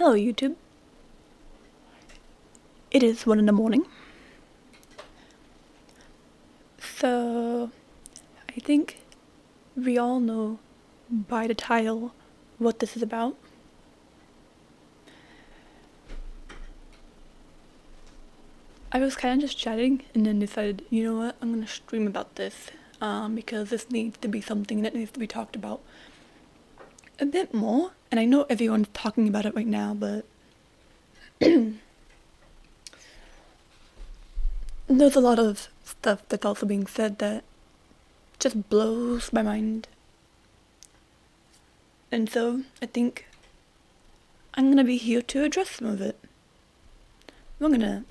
Hello YouTube. It is 1 in the morning. So I think we all know by the title what this is about. I was kind of just chatting and then decided, you know what, I'm gonna stream about this because this needs to be something that needs to be talked about a bit more. And I know everyone's talking about it right now, but there's a lot of stuff that's also being said that just blows my mind. And so I think I'm gonna be here to address some of it. We're gonna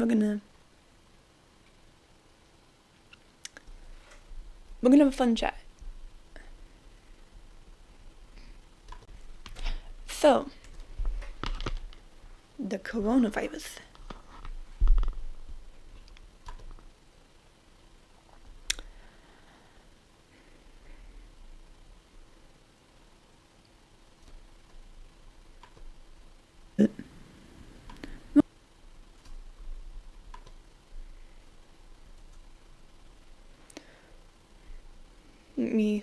have a fun chat. So, the coronavirus. Me.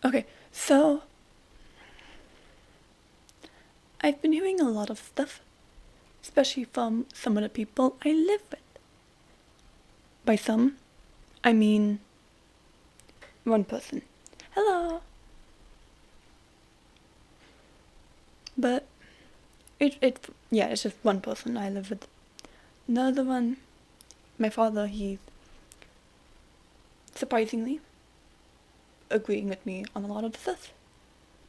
Okay, so I've been hearing a lot of stuff, especially from some of the people I live with. By some, I mean one person. Hello! But it's just one person I live with. Another one, my father, he's surprisingly agreeing with me on a lot of stuff.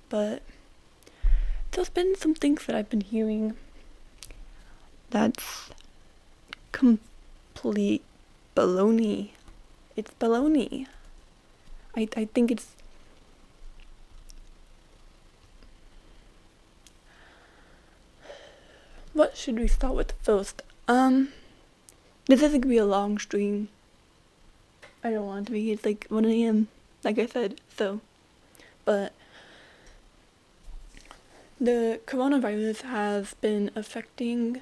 But there's been some things that I've been hearing that's complete baloney. It's baloney. I think it's... What should we start with first? This isn't gonna be a long stream. I don't want it to be. It's like 1 a.m. like I said, so. But the coronavirus has been affecting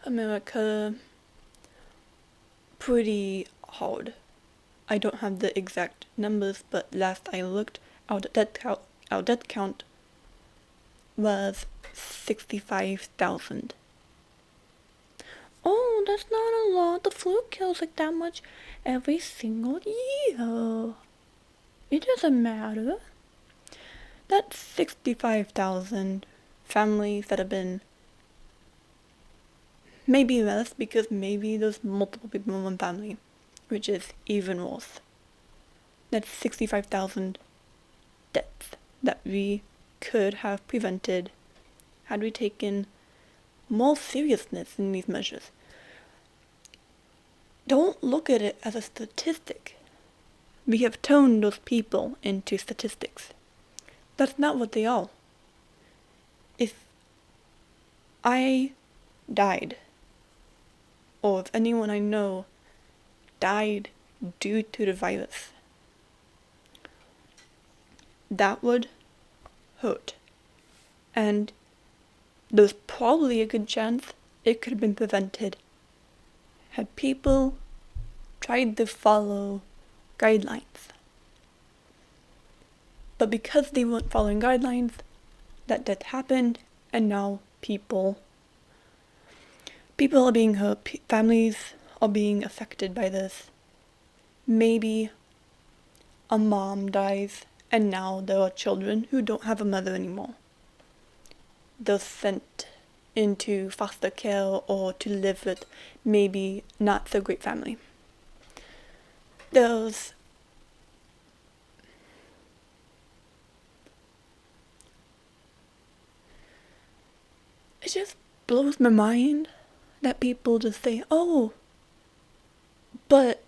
America pretty hard. I don't have the exact numbers, but last I looked, our death count was 65,000. Oh, that's not a lot. The flu kills like that much every single year. It doesn't matter. That's 65,000 families that have been... Maybe less, because maybe there's multiple people in one family, which is even worse. That's 65,000 deaths that we could have prevented had we taken more seriousness in these measures. Don't look at it as a statistic. We have turned those people into statistics. That's not what they are. If I died, or if anyone I know died due to the virus, that would hurt. And there's probably a good chance it could have been prevented had people tried to follow guidelines. But because they weren't following guidelines, that death happened, and now people are being hurt, families are being affected by this. Maybe a mom dies, and now there are children who don't have a mother anymore. They're sent into foster care or to live with maybe not so great family. It just blows my mind that people just say, oh, but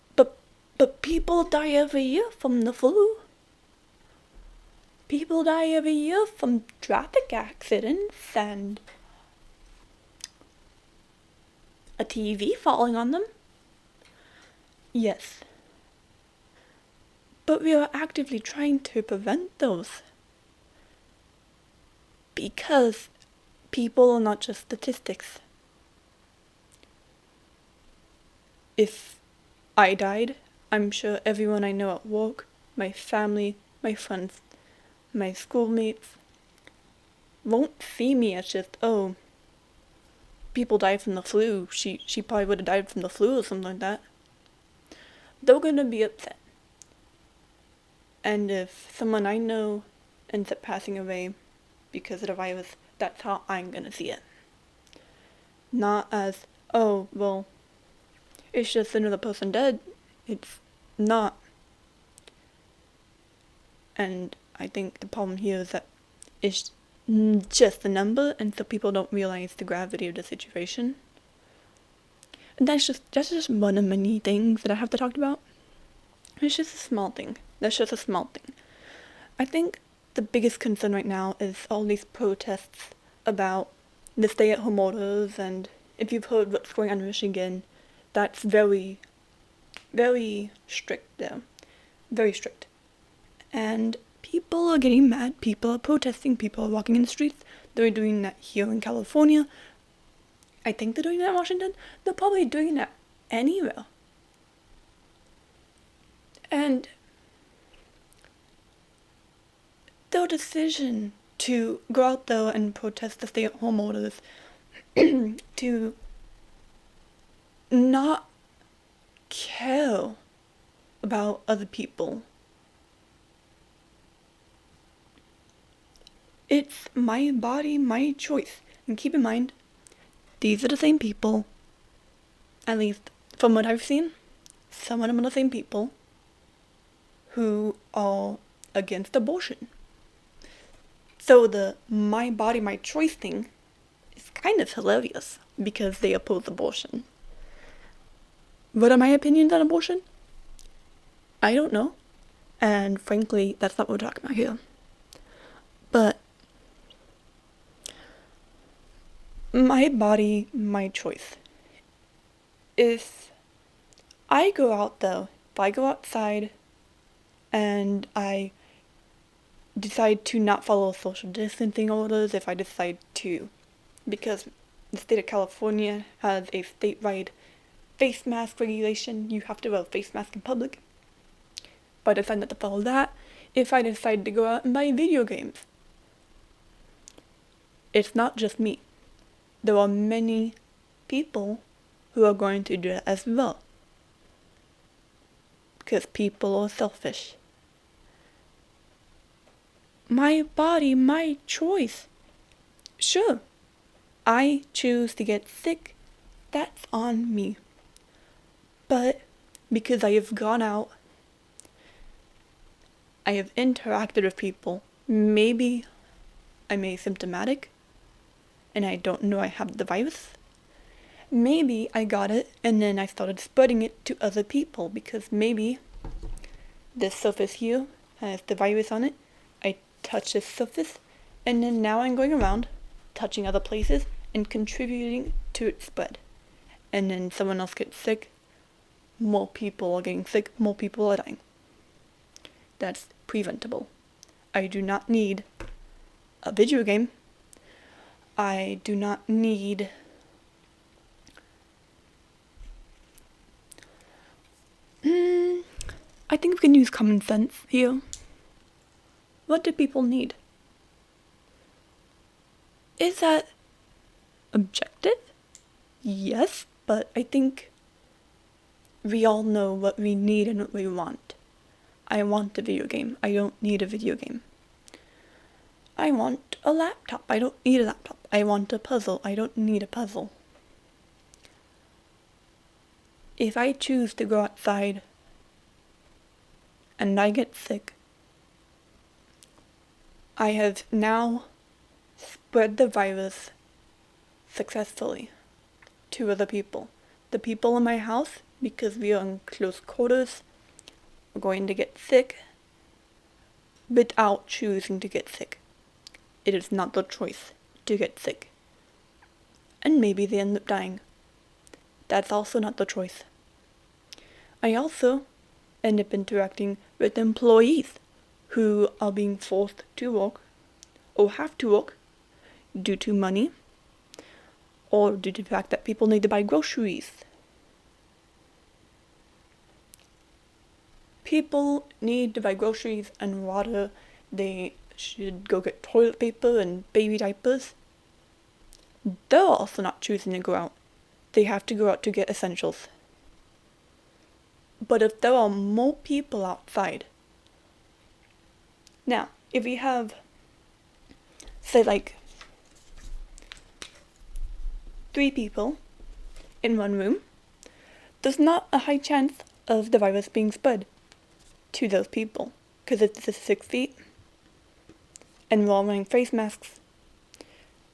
people die every year from the flu. People die every year from traffic accidents and a TV falling on them. Yes. But we are actively trying to prevent those. Because people are not just statistics. If I died, I'm sure everyone I know at work, my family, my friends, my schoolmates, won't see me as just, oh, people died from the flu. She probably would have died from the flu or something like that. They're gonna be upset. And if someone I know ends up passing away because of the virus, that's how I'm gonna see it. Not as, oh, well, it's just another person dead. It's not. And I think the problem here is that it's just a number, and so people don't realize the gravity of the situation. And that's just one of many things that I have to talk about. It's just a small thing. That's just a small thing. I think the biggest concern right now is all these protests about the stay-at-home orders, and if you've heard what's going on in Michigan, that's very, very strict there. Very strict. And people are getting mad, people are protesting, people are walking in the streets. They're doing that here in California. I think they're doing that in Washington. They're probably doing that anywhere. And their decision to go out there and protest the stay-at-home orders, to not care about other people. It's my body, my choice. And keep in mind, these are the same people, at least from what I've seen, some of them are the same people who are against abortion. So the my body, my choice thing is kind of hilarious because they oppose abortion. What are my opinions on abortion? I don't know. And frankly, that's not what we're talking about here. But my body, my choice. If I go out though, if I go outside and I decide to not follow social distancing orders, if I decide to, because the state of California has a statewide face mask regulation, you have to wear a face mask in public. If I decide not to follow that, if I decide to go out and buy video games, it's not just me. There are many people who are going to do that as well. Because people are selfish. My body, my choice. Sure, I choose to get sick. That's on me. But because I have gone out, I have interacted with people, maybe I'm asymptomatic and I don't know I have the virus. Maybe I got it and then I started spreading it to other people because maybe this surface here has the virus on it. I touch this surface and then now I'm going around touching other places and contributing to its spread. And then someone else gets sick, more people are getting sick, more people are dying. That's preventable. I do not need a video game. I do not need I think we can use common sense here. What do people need? Is that objective? Yes, but I think we all know what we need and what we want. I want a video game. I don't need a video game. I want a laptop. I don't need a laptop. I want a puzzle. I don't need a puzzle. If I choose to go outside and I get sick, I have now spread the virus successfully to other people. The people in my house, because we are in close quarters, are going to get sick without choosing to get sick. It is not their choice to get sick. And maybe they end up dying. That's also not their choice. I also end up interacting with employees who are being forced to work or have to work due to money or due to the fact that people need to buy groceries. People need to buy groceries and water. They should go get toilet paper and baby diapers. They're also not choosing to go out. They have to go out to get essentials. But if there are more people outside, now, if we have, say, like 3 people in one room, there's not a high chance of the virus being spread to those people, because it's just 6 feet, and we're all wearing face masks.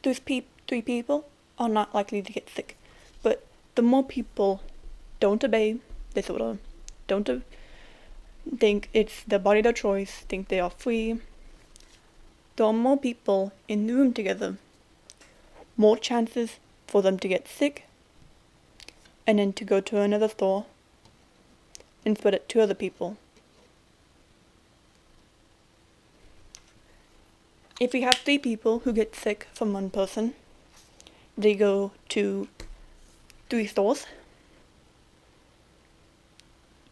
Those 3 people are not likely to get sick. But the more people don't obey this order, don't think it's their body, their choice, think they are free, there are more people in the room together, more chances for them to get sick, and then to go to another store and spread it to other people. If we have 3 people who get sick from one person, they go to 3 stores,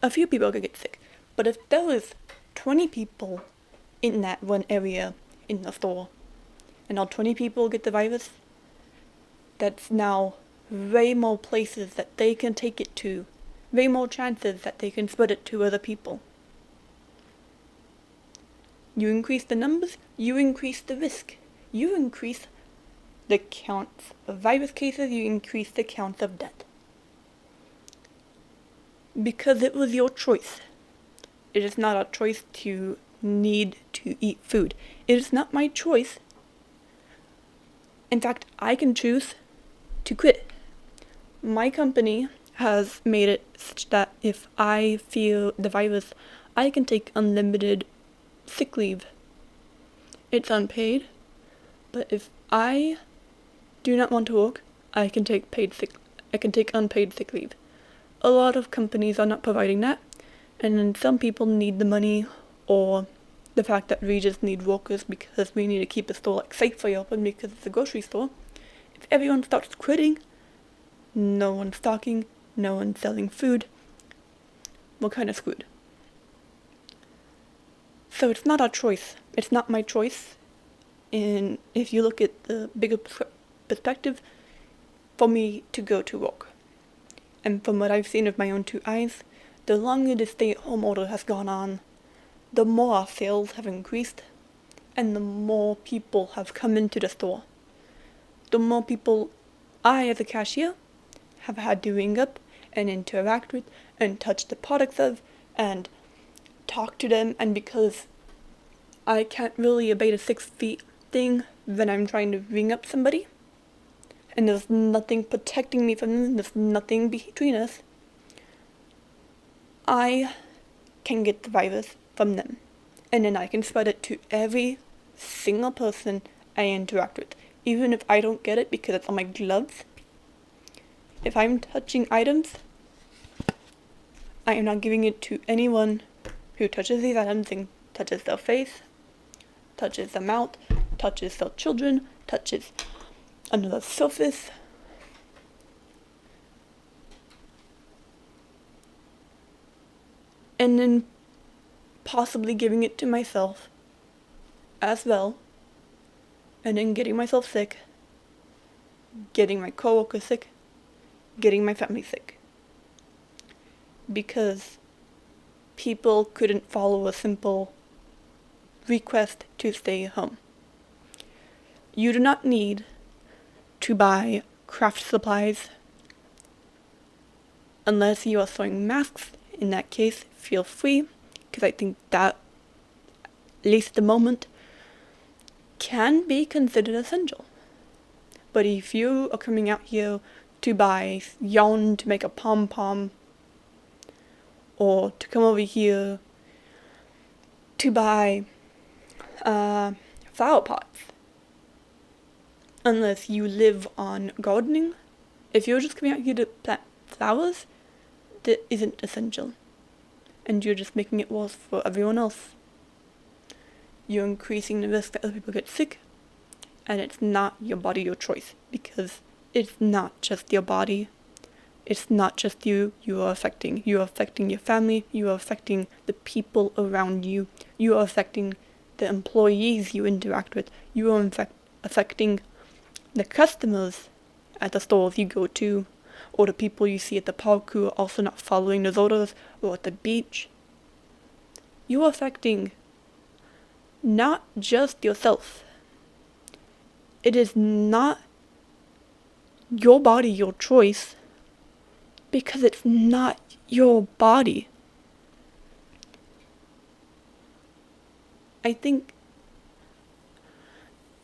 a few people could get sick. But if there was 20 people in that one area in the store, and all 20 people get the virus, that's now way more places that they can take it to, way more chances that they can spread it to other people. You increase the numbers, you increase the risk. You increase the counts of virus cases, you increase the counts of death. Because it was your choice. It is not our choice to need to eat food. It is not my choice. In fact, I can choose to quit. My company has made it such that if I feel the virus, I can take unlimited sick leave. It's unpaid, but if I do not want to work, I can take unpaid sick leave. A lot of companies are not providing that, and then some people need the money or the fact that we just need workers because we need to keep the store safely open because it's a grocery store. If everyone starts quitting, no one's stocking, no one's selling food, we're kind of screwed. So it's not our choice. It's not my choice. And if you look at the bigger perspective, for me to go to work. And from what I've seen with my own 2 eyes, the longer the stay-at-home order has gone on, the more our sales have increased, and the more people have come into the store. The more people I, as a cashier, have had to ring up and interact with and touch the products of and talk to them, and because I can't really obey the 6 feet thing when I'm trying to ring up somebody, and there's nothing protecting me from them, there's nothing between us, I can get the virus from them. And then I can spread it to every single person I interact with. Even if I don't get it because it's on my gloves. If I'm touching items, I am not giving it to anyone who touches these items and touches their face, touches their mouth, touches their children, touches another surface. And then possibly giving it to myself as well, and then getting myself sick, getting my coworkers sick, getting my family sick. Because people couldn't follow a simple request to stay home. You do not need to buy craft supplies unless you are sewing masks. In that case, feel free, because I think that, at least at the moment, can be considered essential. But if you are coming out here to buy yarn to make a pom-pom, or to come over here to buy flower pots, unless you live on gardening, if you're just coming out here to plant flowers, that isn't essential. and you're just making it worse for everyone else. You're increasing the risk that other people get sick, and it's not your body, your choice, because it's not just your body. It's not just you are affecting. You are affecting your family. You are affecting the people around you. You are affecting the employees you interact with. You are affecting the customers at the stores you go to, or the people you see at the park who are also not following those orders, or at the beach. You are affecting not just yourself. It is not your body, your choice, because it's not your body. I think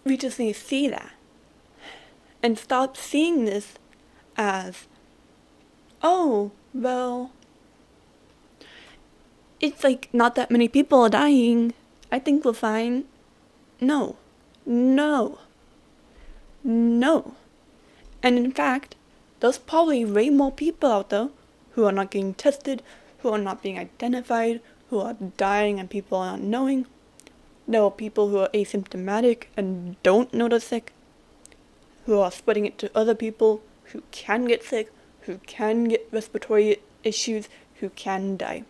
we just need to see that and stop seeing this as, oh, well, it's like not that many people are dying. I think we're fine. No. No. No. And in fact, there's probably way more people out there who are not getting tested, who are not being identified, who are dying and people are not knowing. There are people who are asymptomatic and don't know they're sick, who are spreading it to other people who can get sick, who can get respiratory issues, who can die.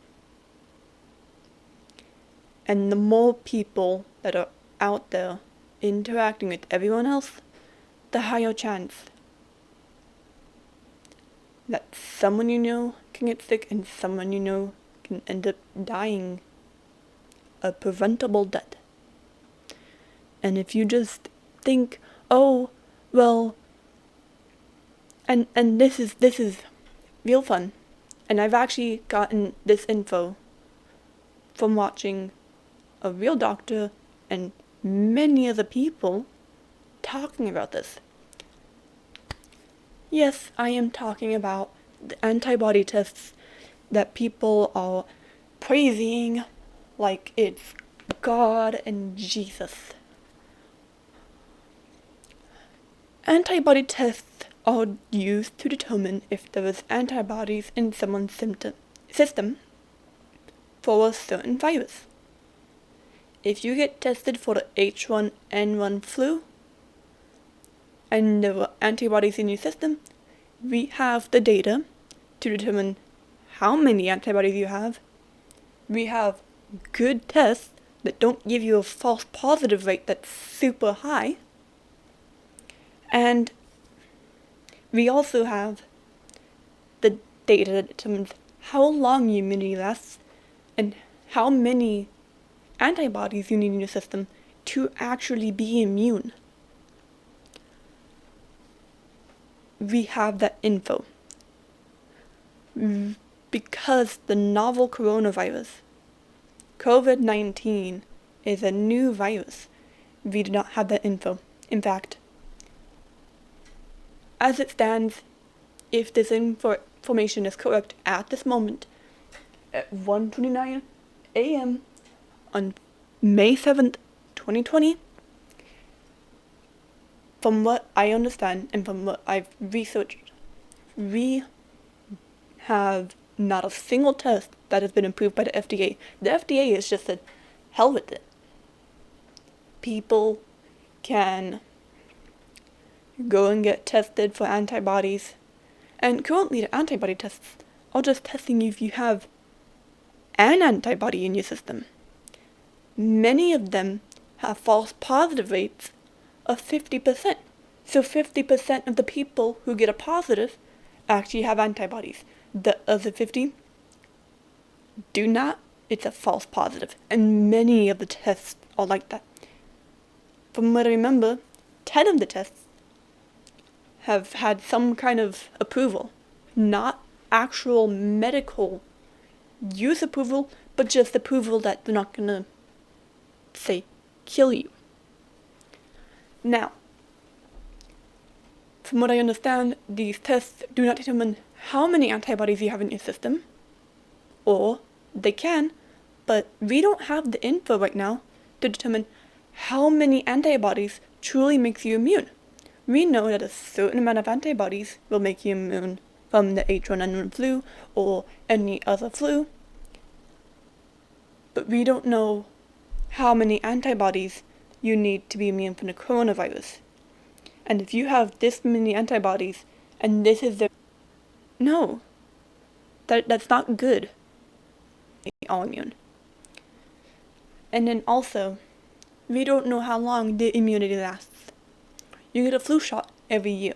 And the more people that are out there interacting with everyone else, the higher chance that someone you know can get sick and someone you know can end up dying a preventable death. And if you just think, oh, well, and this is real fun, and I've actually gotten this info from watching a real doctor and many other people talking about this. Yes, I am talking about the antibody tests that people are praising like it's God and Jesus. Antibody tests are used to determine if there is antibodies in someone's system for a certain virus. If you get tested for the H1N1 flu, and there were antibodies in your system, we have the data to determine how many antibodies you have. We have good tests that don't give you a false positive rate that's super high. And we also have the data that determines how long your immunity lasts and how many antibodies you need in your system to actually be immune. We have that info. Because the novel coronavirus, COVID-19, is a new virus, we do not have that info. In fact, as it stands, if this information is correct at this moment, at 1:29 a.m. on May 7th, 2020, from what I understand and from what I've researched, we have not a single test that has been approved by the FDA. The FDA has just said, hell with it. People can go and get tested for antibodies. And currently the antibody tests are just testing if you have an antibody in your system. Many of them have false positive rates of 50%. So 50% of the people who get a positive actually have antibodies. The other 50 do not. It's a false positive. And many of the tests are like that. From what I remember, 10 of the tests have had some kind of approval. Not actual medical use approval, but just approval that they're not gonna, say, kill you. Now, from what I understand, these tests do not determine how many antibodies you have in your system, or they can, but we don't have the info right now to determine how many antibodies truly makes you immune. We know that a certain amount of antibodies will make you immune from the H1N1 flu or any other flu, but we don't know how many antibodies you need to be immune from the coronavirus. And if you have this many antibodies, and this is the... No. That's not good. All immune. And then also, we don't know how long the immunity lasts. You get a flu shot every year.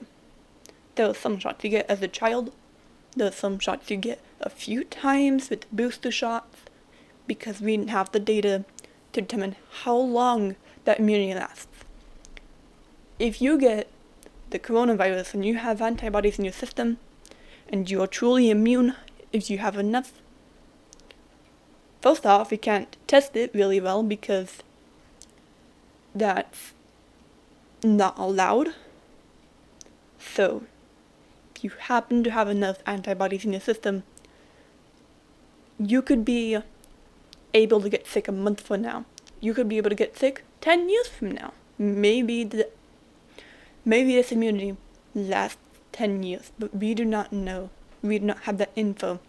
There are some shots you get as a child. There are some shots you get a few times with booster shots, because we didn't have the data to determine how long that immunity lasts. If you get the coronavirus and you have antibodies in your system, and you are truly immune if you have enough, first off, we can't test it really well because that's not allowed. So, if you happen to have enough antibodies in your system, you could be able to get sick a month from now. You could be able to get sick 10 years from now. Maybe this immunity lasts 10 years, but we do not know. We do not have that info.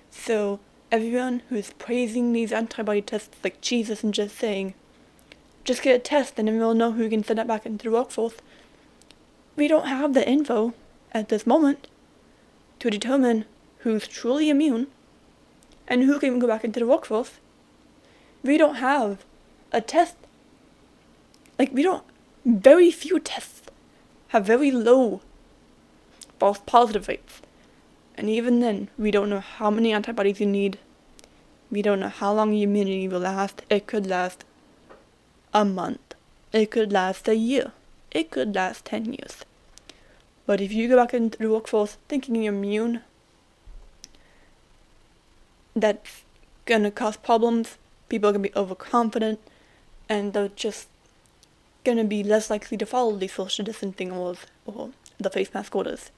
So everyone who is praising these antibody tests like Jesus and just saying, just get a test and then we'll know who can send it back into the workforce. We don't have the info at this moment to determine who's truly immune and who can go back into the workforce. We don't have a test. Very few tests have very low false positive rates. And even then, we don't know how many antibodies you need. We don't know how long your immunity will last. It could last a month. It could last a year. It could last 10 years. But if you go back into the workforce thinking you're immune, that's gonna cause problems. People are gonna be overconfident, and they're just gonna be less likely to follow the social distancing rules or the face mask orders.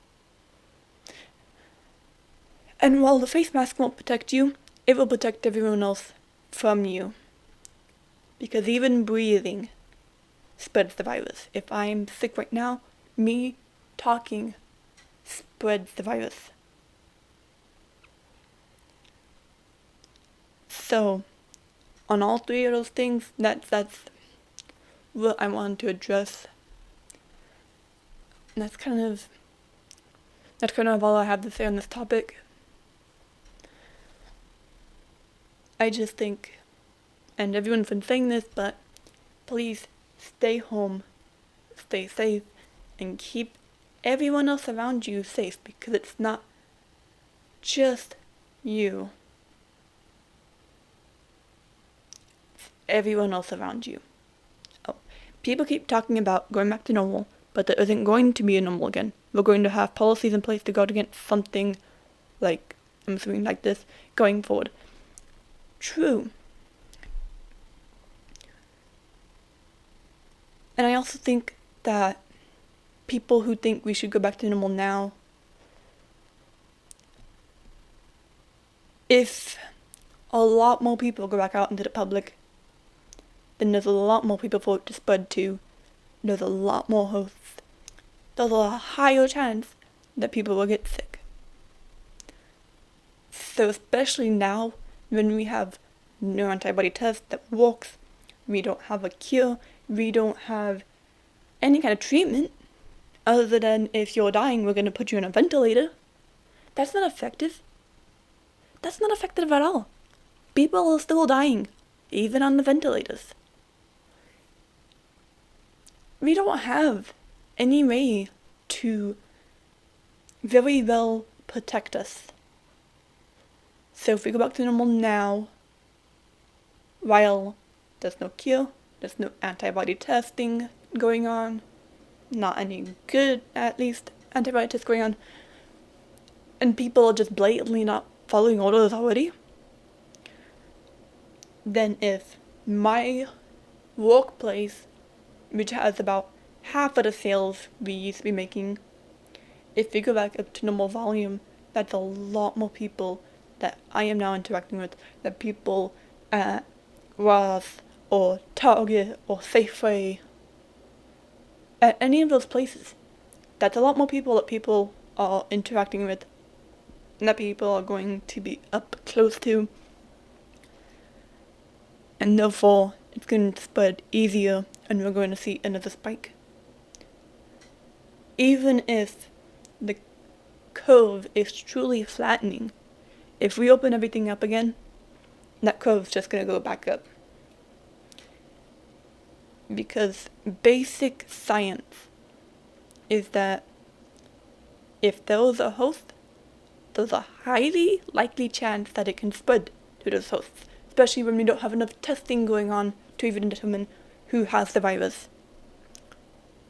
And while the face mask won't protect you, it will protect everyone else from you. Because even breathing spreads the virus. If I'm sick right now, me talking spreads the virus. So, on all three of those things, that's what I wanted to address. And that's kind of all I have to say on this topic. I just think, and everyone's been saying this, but please stay home, stay safe, and keep everyone else around you safe, because it's not just you. It's everyone else around you. Oh, people keep talking about going back to normal, but there isn't going to be a normal again. We're going to have policies in place to guard against something like, I'm assuming like this, going forward. True. And I also think that people who think we should go back to normal now, if a lot more people go back out into the public, then there's a lot more people for it to spread to. There's a lot more hosts. There's a higher chance that people will get sick. So especially now, when we have no antibody test that works, we don't have a cure, we don't have any kind of treatment, other than if you're dying, we're going to put you on a ventilator. That's not effective. That's not effective at all. People are still dying, even on the ventilators. We don't have any way to very well protect us. So if we go back to normal now, while there's no cure, there's no antibody testing going on, not any good, at least, antibody tests going on, and people are just blatantly not following orders already, then if my workplace, which has about half of the sales we used to be making, if we go back up to normal volume, that's a lot more people that I am now interacting with, that people at Ross or Target or Safeway, at any of those places. That's a lot more people that people are interacting with, and that people are going to be up close to. and therefore it's going to spread easier and we're going to see another spike. Even if the curve is truly flattening, if we open everything up again, that curve's just going to go back up. Because basic science is that if there is a host, there's a highly likely chance that it can spread to those hosts, especially when we don't have enough testing going on to even determine who has the virus.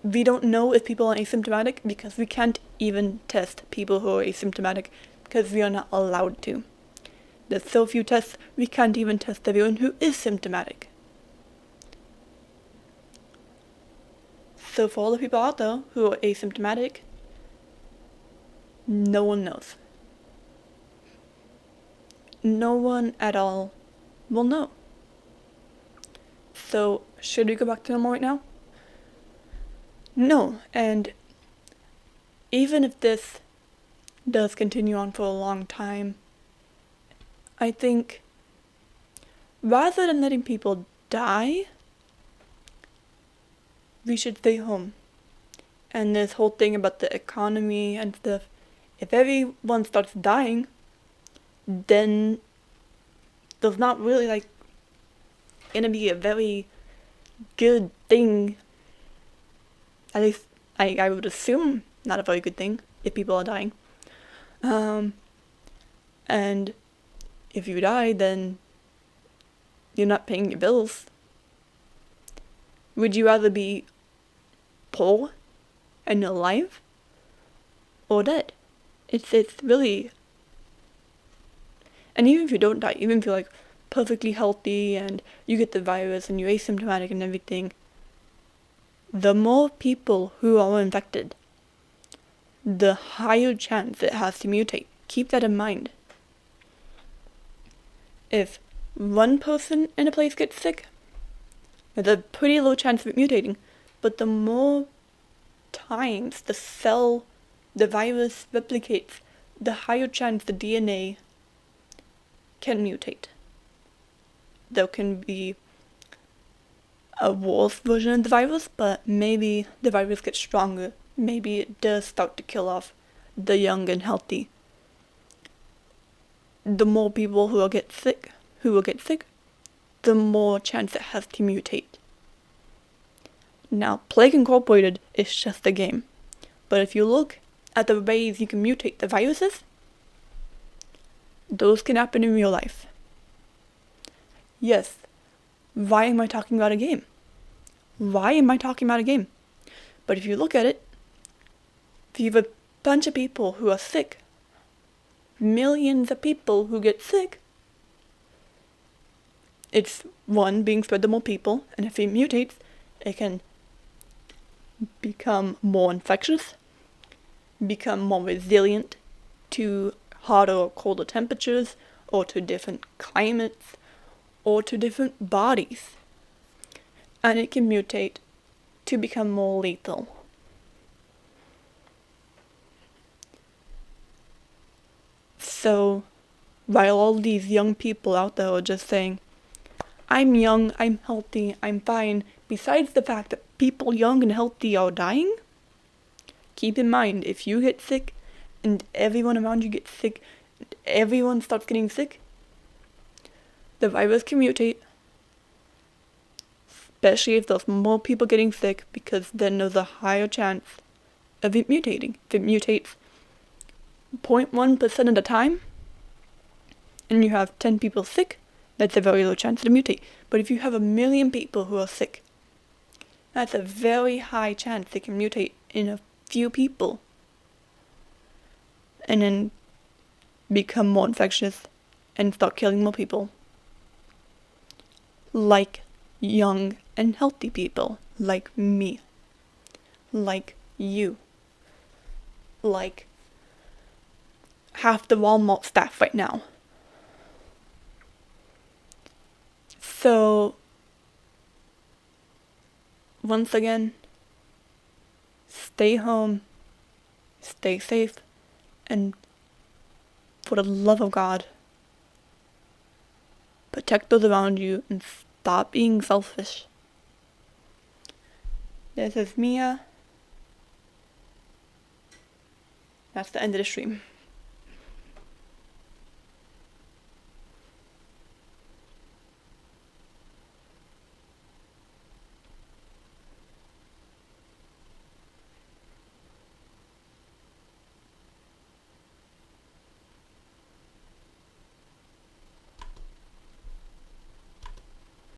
We don't know if people are asymptomatic because we can't even test people who are asymptomatic because we are not allowed to. There's so few tests, we can't even test everyone who is symptomatic. So for all the people out there who are asymptomatic, no one knows. No one at all will know. So should we go back to normal right now? No, and even if this does continue on for a long time, I think rather than letting people die, we should stay home. And this whole thing about the economy and stuff, if everyone starts dying, then there's not really gonna be a very good thing. At least I would assume not a very good thing if people are dying. And if you die, then you're not paying your bills. Would you rather be poor and alive or dead? It's really, and even if you don't die, even if you're perfectly healthy and you get the virus and you're asymptomatic and everything, the more people who are infected, the higher chance it has to mutate. Keep that in mind. If one person in a place gets sick, there's a pretty low chance of it mutating, but the more times the virus replicates, the higher chance the DNA can mutate. There can be a worse version of the virus, but maybe the virus gets stronger. Maybe it does start to kill off the young and healthy. The more people who will get sick, the more chance it has to mutate. Now, Plague Incorporated is just a game. But if you look at the ways you can mutate the viruses, those can happen in real life. Yes, why am I talking about a game? But if you look at it, if you have a bunch of people who are sick, millions of people who get sick, it's one being spread to more people, and if it mutates, it can become more infectious, become more resilient to hotter or colder temperatures, or to different climates, or to different bodies. And it can mutate to become more lethal. So, while all these young people out there are just saying, I'm young, I'm healthy, I'm fine, besides the fact that people young and healthy are dying, keep in mind, if you get sick, and everyone around you gets sick, and everyone starts getting sick, the virus can mutate, especially if there's more people getting sick, because then there's a higher chance of it mutating. If it mutates 0.1% of the time, and you have 10 people sick, that's a very low chance to mutate. But if you have 1 million people who are sick, that's a very high chance it can mutate in a few people, and then become more infectious and start killing more people. Like young and healthy people, like me, like you, like half the Walmart staff right now. So, once again, stay home, stay safe, and for the love of God, protect those around you and stop being selfish. This is Mia. That's the end of the stream.